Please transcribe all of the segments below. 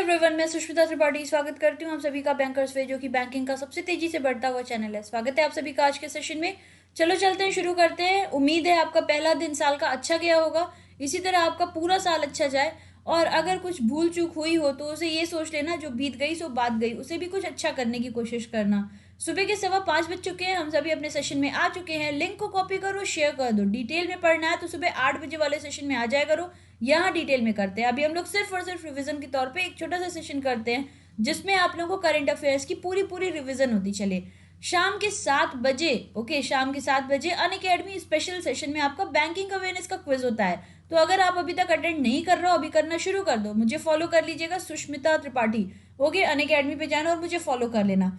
Everyone, मैं सुष्मिता त्रिपाठी स्वागत करती हूँ आप सभी का बैंकर्स वे, जो कि बैंकिंग का सबसे तेजी से बढ़ता हुआ चैनल है। स्वागत है आप सभी का आज के सेशन में। चलो चलते हैं, शुरू करते हैं। उम्मीद है आपका पहला दिन साल का अच्छा गया होगा, इसी तरह आपका पूरा साल अच्छा जाए। और अगर कुछ भूल चूक हुई हो तो उसे ये सोच लेना, जो बीत गई सो बात गई, उसे भी कुछ अच्छा करने की कोशिश करना। सुबह के 5:15 बज चुके हैं, हम सभी अपने सेशन में आ चुके हैं। लिंक को कॉपी करो, शेयर कर दो। डिटेल में पढ़ना है तो सुबह 8 बजे वाले सेशन में आ जाया करो, यहाँ डिटेल में करते हैं। अभी हम लोग सिर्फ और सिर्फ रिवीजन के तौर पे एक छोटा सा सेशन करते हैं, जिसमें आप लोगों को करंट अफेयर्स की पूरी पूरी रिवीजन होती चले। शाम के 7 बजे, ओके, शाम के 7 बजे अनअकैडमी स्पेशल सेशन में आपका बैंकिंग अवेयरनेस का क्विज होता है। तो अगर आप अभी तक अटेंड नहीं कर रहे हो, अभी करना शुरू कर दो। मुझे फॉलो कर लीजिएगा, सुष्मिता त्रिपाठी, ओके। अनअकैडमी पे जाना और मुझे फॉलो कर लेना।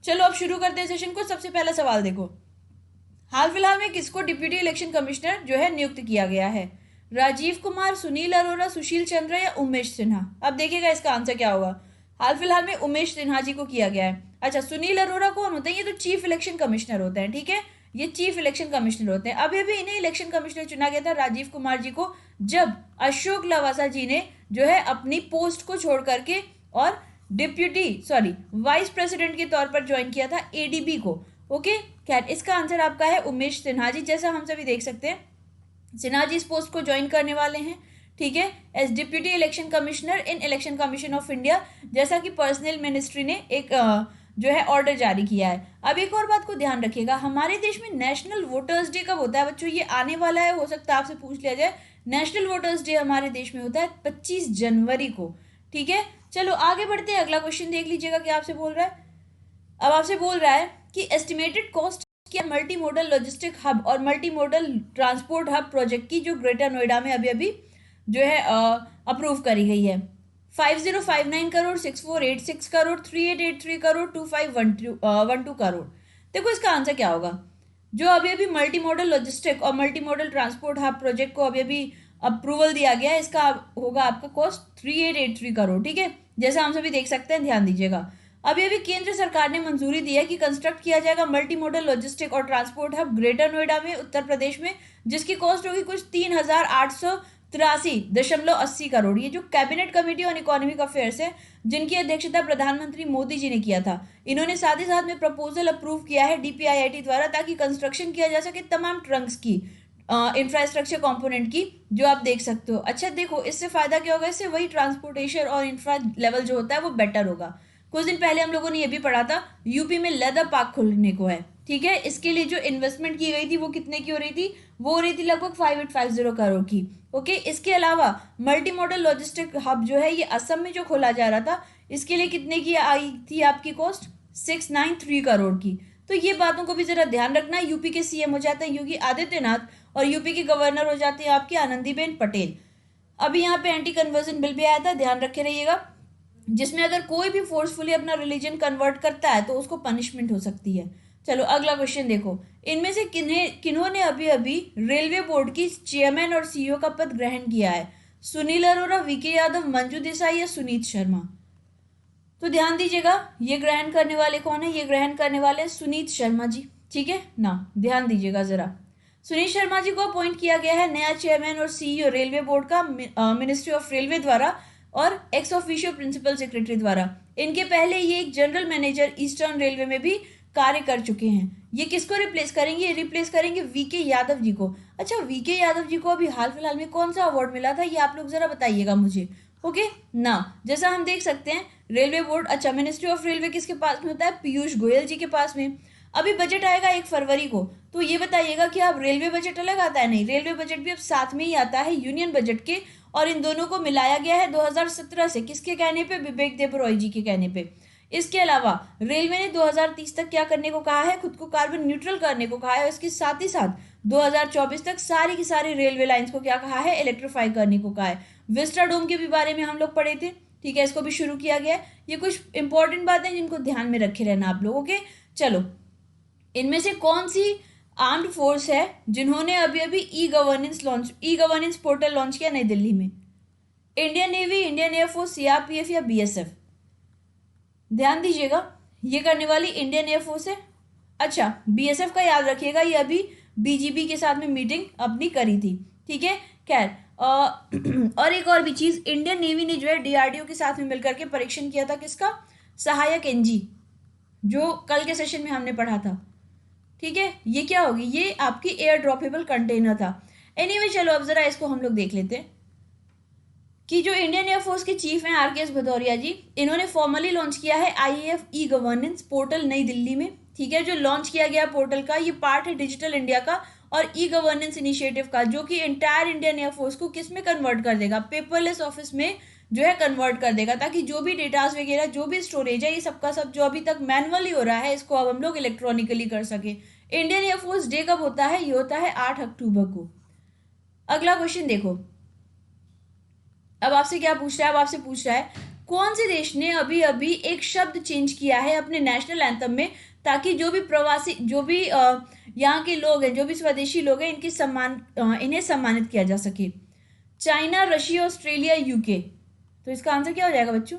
चलो अब शुरू करते हैं सेशन को। सबसे पहला सवाल देखो, हाल फिलहाल में किसको डिप्यूटी इलेक्शन कमिश्नर जो है नियुक्त किया गया है? राजीव कुमार, सुनील अरोरा, सुशील चंद्र या उमेश सिन्हा? अब देखिएगा इसका आंसर क्या होगा। हाल फिलहाल में उमेश सिन्हा जी को किया गया है। अच्छा, सुनील अरोरा कौन होते हैं? ये तो चीफ इलेक्शन कमिश्नर होते हैं, ठीक है। ये चीफ इलेक्शन कमिश्नर होते हैं। अभी अभी इन्हें इलेक्शन कमिश्नर चुना गया था, राजीव कुमार जी को, जब अशोक लवासा जी ने जो है अपनी पोस्ट को छोड़ करके और वाइस प्रेसिडेंट के तौर पर ज्वाइन किया था एडीबी को, ओके। खैर, इसका आंसर आपका है उमेश सिन्हा जी। जैसा हम सभी देख सकते हैं, सिन्हा जी इस पोस्ट को ज्वाइन करने वाले हैं, ठीक है, as deputy election commissioner in election commission of India, जैसा कि पर्सनल मिनिस्ट्री ने एक जो है ऑर्डर जारी किया है। अब एक और बात को ध्यान रखिएगा, हमारे देश में नेशनल वोटर्स डे कब होता है बच्चों? ये आने वाला है, हो सकता है आपसे पूछ लिया जाए। नेशनल वोटर्स डे हमारे देश में होता है 25 जनवरी को, ठीक है। चलो आगे बढ़ते हैं, अगला क्वेश्चन देख लीजिएगा क्या आपसे बोल रहा है। अब आपसे बोल रहा है कि एस्टिमेटेड कॉस्ट क्या मल्टी मॉडल लॉजिस्टिक हब और multi modal transport hub project की, जो ग्रेटर नोएडा में अभी अभी जो है अप्रूव करी गई है। 5059 करोड़, 6486 करोड़, 3883 करोड़, 2512 करोड़। देखो इसका आंसर क्या होगा। जो अभी अभी मल्टी मॉडल लॉजिस्टिक और multi modal transport hub project को अभी अभी अप्रूवल दिया गया है, इसका होगा आपका कॉस्ट 3883 करोड़, ठीक है। जैसा हम सभी देख सकते हैं, ध्यान दीजिएगा। अभी अभी केंद्र सरकार ने मंजूरी दी है कि कंस्ट्रक्ट किया जाएगा मल्टी मॉडल लॉजिस्टिक और ट्रांसपोर्ट हब ग्रेटर नोएडा में, उत्तर प्रदेश में, जिसकी कॉस्ट होगी कुछ 3883.80 करोड़। ये जो cabinet committee on economic affairs है, जिनकी अध्यक्षता प्रधानमंत्री मोदी जी ने किया था, इन्होंने साथ ही साथ में प्रपोजल अप्रूव किया है डीपीआईआईटी द्वारा, ताकि कंस्ट्रक्शन किया जा सके तमाम ट्रंक्स की, इंफ्रास्ट्रक्चर कंपोनेंट की, जो आप देख सकते हो। अच्छा देखो, इससे फायदा क्या होगा, इससे वही ट्रांसपोर्टेशन और इंफ्रा लेवल जो होता है वो बेटर होगा। कुछ दिन पहले हम लोगों ने ये भी पढ़ा था, यूपी में लेदर पार्क खुलने को है, ठीक है। इसके लिए जो इन्वेस्टमेंट की गई थी वो कितने की हो रही थी? वो हो रही थी लगभग 5850 करोड़ की, ओके। इसके अलावा मल्टी मॉडल लॉजिस्टिक हब जो है ये असम में जो खोला जा रहा था, इसके लिए कितने की आई थी आपकी कॉस्ट? 693 करोड़ की। तो ये बातों को भी जरा ध्यान रखना। यूपी के सीएम हो जाते हैं योगी आदित्यनाथ और यूपी के गवर्नर हो जाते हैं आपकी आनंदीबेन पटेल। अभी यहाँ पे एंटी कन्वर्जन बिल भी आया था, ध्यान रखे रहिएगा, जिसमें अगर कोई भी फोर्सफुली अपना रिलीजन कन्वर्ट करता है तो उसको पनिशमेंट हो सकती है। चलो अगला क्वेश्चन देखो, इनमें से किन्होंने अभी अभी रेलवे बोर्ड की चेयरमैन और सीईओ का पद ग्रहण किया है? सुनील अरोरा, वीके यादव, मंजू देसाई या सुनीत शर्मा? तो ध्यान दीजिएगा, ये ग्रहण करने वाले कौन है? ये ग्रहण करने वाले सुनीत शर्मा जी, ठीक है ना। ध्यान दीजिएगा जरा, सुनीत शर्मा जी को अपॉइंट किया गया है नया चेयरमैन और सीईओ रेलवे बोर्ड का, मिनिस्ट्री ऑफ रेलवे द्वारा और एक्स ऑफिशियो प्रिंसिपल सेक्रेटरी द्वारा। इनके पहले ये एक जनरल मैनेजर ईस्टर्न रेलवे में भी कार्य कर चुके हैं। ये किसको रिप्लेस करेंगे? ये रिप्लेस करेंगे वीके यादव जी को। अच्छा, वीके यादव जी को अभी हाल फिलहाल में कौन सा अवार्ड मिला था, ये आप लोग जरा बताइएगा मुझे, ओके ना। जैसा हम देख सकते हैं, रेलवे बोर्ड, अच्छा, मिनिस्ट्री ऑफ रेलवे किसके पास में होता है? पीयूष गोयल जी के पास में। अभी बजट आएगा 1 फरवरी को, तो ये बताइएगा कि अब रेलवे बजट अलग आता है? नहीं, रेलवे बजट भी अब साथ में ही आता है यूनियन बजट के, और इन दोनों को मिलाया गया है 2017 से। किसके कहने पे? विवेक देबरॉय जी के कहने पे। इसके अलावा रेलवे ने 2030 तक क्या करने को कहा है? खुद को कार्बन न्यूट्रल करने को कहा है। इसके साथ ही साथ 2024 तक सारी की सारी रेलवे लाइंस को क्या कहा है? इलेक्ट्रीफाई करने को कहा है। विस्टाडोम के भी बारे में हम लोग पढ़े थे, ठीक है, इसको भी शुरू किया गया है। ये कुछ इंपॉर्टेंट बातें जिनको ध्यान में रखे रहना आप लोगों के। चलो, इनमें से कौन सी आर्म्ड फोर्स है जिन्होंने अभी अभी ई गवर्नेंस पोर्टल लॉन्च किया नई दिल्ली में? Indian navy, Indian air force, CRPF या बीएसएफ? ध्यान दीजिएगा, ये करने वाली इंडियन एयरफोर्स है। अच्छा, बीएसएफ का याद रखिएगा, ये अभी बीजीबी के साथ में मीटिंग अपनी करी थी, ठीक है। खैर, और एक और भी चीज, इंडियन नेवी ने जो है डीआरडीओ के साथ में मिलकर के परीक्षण किया था किसका, सहायक एनजी, जो कल के सेशन में हमने पढ़ा था। ठीक है, ये क्या होगी, ये आपकी एयर ड्रॉपेबल कंटेनर था। एनीवे चलो अब जरा इसको हम लोग देख लेते हैं कि जो इंडियन एयरफोर्स के चीफ हैं आरकेएस भदौरिया जी, इन्होंने फॉर्मली लॉन्च किया है आईएएफ ई गवर्नेंस पोर्टल नई दिल्ली में। ठीक है, जो लॉन्च किया गया पोर्टल का ये पार्ट है डिजिटल इंडिया का और ई गवर्नेंस इनिशिएटिव का, जो कि एंटायर इंडियन एयरफोर्स को किस में कन्वर्ट कर देगा, पेपरलेस ऑफिस में जो है कन्वर्ट कर देगा, ताकि जो भी डेटास वगैरह जो भी स्टोरेज है ये सबका सब जो अभी तक मैनुअली हो रहा है इसको अब हम लोग इलेक्ट्रॉनिकली कर सके। इंडियन एयरफोर्स डे कब होता है, ये होता है 8 अक्टूबर को। अगला क्वेश्चन देखो, अब आपसे क्या पूछ रहा है, अब आपसे पूछ रहा है कौन से देश ने अभी अभी एक शब्द चेंज किया है अपने नेशनल एंथम में, ताकि जो भी प्रवासी, जो भी यहाँ के लोग हैं, जो भी स्वदेशी लोग हैं, इनकी इन्हें सम्मानित किया जा सके। China, Russia, Australia, UK. तो इसका आंसर क्या हो जाएगा बच्चों,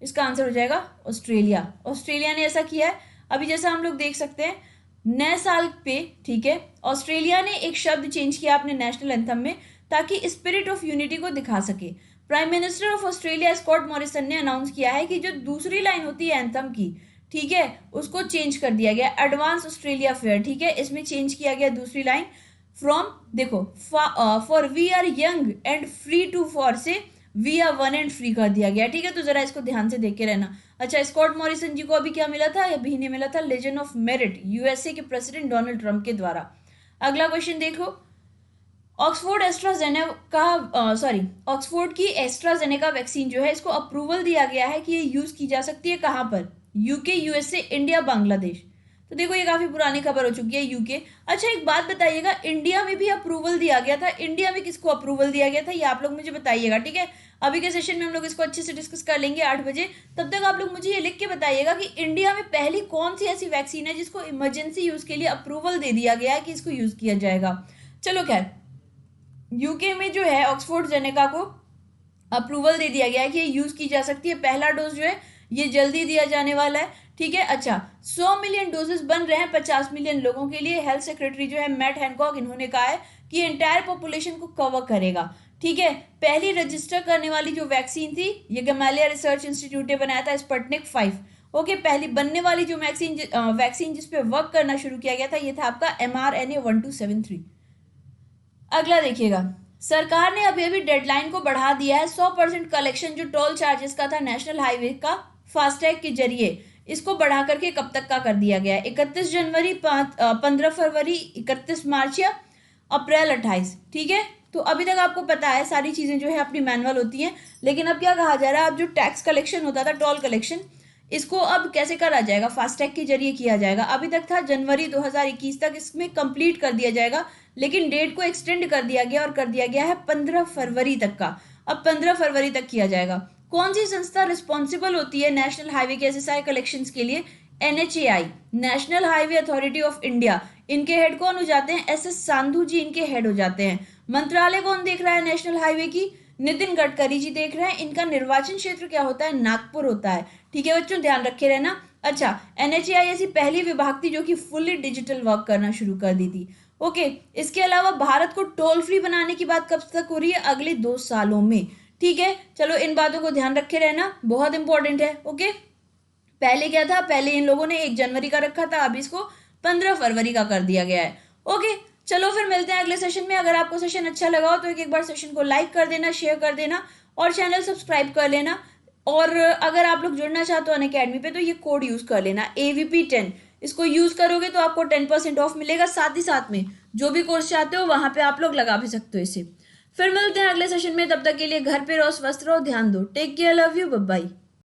इसका आंसर हो जाएगा ऑस्ट्रेलिया। ऑस्ट्रेलिया ने ऐसा किया है। अभी जैसा हम लोग देख सकते हैं नए साल पे, ठीक है, ऑस्ट्रेलिया ने एक शब्द चेंज किया अपने नेशनल एंथम में ताकि स्पिरिट ऑफ यूनिटी को दिखा सके। Prime minister of Australia Scott Morrison ने अनाउंस किया है कि जो दूसरी लाइन होती है एंथम की, ठीक है, उसको चेंज कर दिया गया, एडवांस ऑस्ट्रेलिया फेयर। ठीक है, इसमें चेंज किया गया दूसरी लाइन फ्रॉम, देखो, for we are young and free to for say we are one and free कर दिया गया। ठीक है, तो जरा इसको ध्यान से देख के रहना। अच्छा, स्कॉट मॉरिसन जी को अभी क्या मिला था, अभी ने मिला था लेजेंड ऑफ मेरिट यूएसए के प्रेसिडेंट डोनाल्ड ट्रंप के द्वारा। अगला क्वेश्चन देखो, ऑक्सफोर्ड की एस्ट्राजेनेका वैक्सीन जो है इसको अप्रूवल दिया गया है कि ये यूज की जा सकती है कहां पर, यूके, यूएसए, इंडिया, बांग्लादेश। तो देखो ये काफी पुरानी खबर हो चुकी है, यूके। अच्छा एक बात बताइएगा, इंडिया में भी अप्रूवल दिया गया था, इंडिया में किसको अप्रूवल दिया गया था ये आप लोग मुझे बताइएगा। ठीक है, अभी के सेशन में हम लोग इसको अच्छे से डिस्कस कर लेंगे 8 बजे। तब तक आप लोग मुझे ये लिख के बताइएगा कि इंडिया में पहली कौन सी ऐसी वैक्सीन है जिसको इमरजेंसी यूज के लिए अप्रूवल दे दिया गया है कि इसको यूज किया जाएगा। चलो खैर, यूके में जो है ऑक्सफोर्ड जेनेका को अप्रूवल दे दिया गया है कि ये यूज की जा सकती है। पहला डोज जो है ये जल्दी दिया जाने वाला है। ठीक है, अच्छा 100 मिलियन डोजेस बन रहे हैं 50 मिलियन लोगों के लिए। हेल्थ सेक्रेटरी जो है मैट हैनकॉक, इन्होंने कहा है कि एंटायर पॉपुलेशन को कवर करेगा। ठीक है, पहली रजिस्टर करने वाली जो वैक्सीन थी ये गमालिया रिसर्च इंस्टीट्यूट ने बनाया था, स्पुतनिक 5। ओके, पहली बनने वाली जो वैक्सीन जिसपे वर्क करना शुरू किया गया था ये था आपका mRNA 1273। अगला देखिएगा, सरकार ने अभी अभी डेडलाइन को बढ़ा दिया है। 100% कलेक्शन जो टोल चार्जेस का था नेशनल हाईवे का फास्टैग के जरिए, इसको बढ़ा करके कब तक का कर दिया गया है, 31 जनवरी, 15 फरवरी, 31 मार्च या अप्रैल 28। ठीक है, तो अभी तक आपको पता है सारी चीजें जो है अपनी मैनुअल होती हैं, लेकिन अब क्या कहा जा रहा है, अब जो टैक्स कलेक्शन होता था, टोल कलेक्शन, इसको अब कैसे करा जाएगा, फास्टैग के जरिए किया जाएगा। अभी तक था जनवरी 2021 तक इसमें कंप्लीट कर दिया जाएगा, लेकिन डेट को एक्सटेंड कर दिया गया और कर दिया गया है 15 फरवरी तक का। अब 15 फरवरी तक किया जाएगा। कौन सी संस्था रिस्पॉन्सिबल होती है नेशनल हाईवे के एसएसआई कलेक्शंस के लिए, NHAI, national highway authority of India. इनके हेड कौन हो जाते हैं, SS सांधू जी इनके हेड हो जाते हैं। मंत्रालय कौन देख रहा है नेशनल हाईवे की, नितिन गडकरी जी देख रहे हैं। इनका निर्वाचन क्षेत्र क्या होता है, नागपुर होता है। ठीक है बच्चों, ध्यान रखे रहना। अच्छा, NHAI ऐसी पहली विभाग थी जो कि फुल्ली डिजिटल वर्क करना शुरू कर दी थी। ओके, इसके अलावा भारत को टोल फ्री बनाने की बात कब तक हो रही है, अगले 2 सालों में। ठीक है, चलो इन बातों को ध्यान रखे रहना, बहुत इंपॉर्टेंट है। ओके, पहले क्या था, पहले इन लोगों ने 1 जनवरी का रखा था, अब इसको 15 फरवरी का कर दिया गया है। ओके, चलो फिर मिलते हैं अगले सेशन में। अगर आपको सेशन अच्छा लगा हो तो एक बार सेशन को लाइक कर देना, शेयर कर देना और चैनल सब्सक्राइब कर लेना। और अगर आप लोग जुड़ना चाहते हो अनअकैडमी पे तो ये कोड यूज कर लेना, AVP10। इसको यूज करोगे तो आपको 10% ऑफ मिलेगा। साथ ही साथ में जो भी कोर्स चाहते हो वहां पे आप लोग लगा भी सकते हो इसे। फिर मिलते हैं अगले सेशन में, तब तक के लिए घर पे रहो, स्वस्थ रहो, ध्यान दो। Take care, love you, bye bye.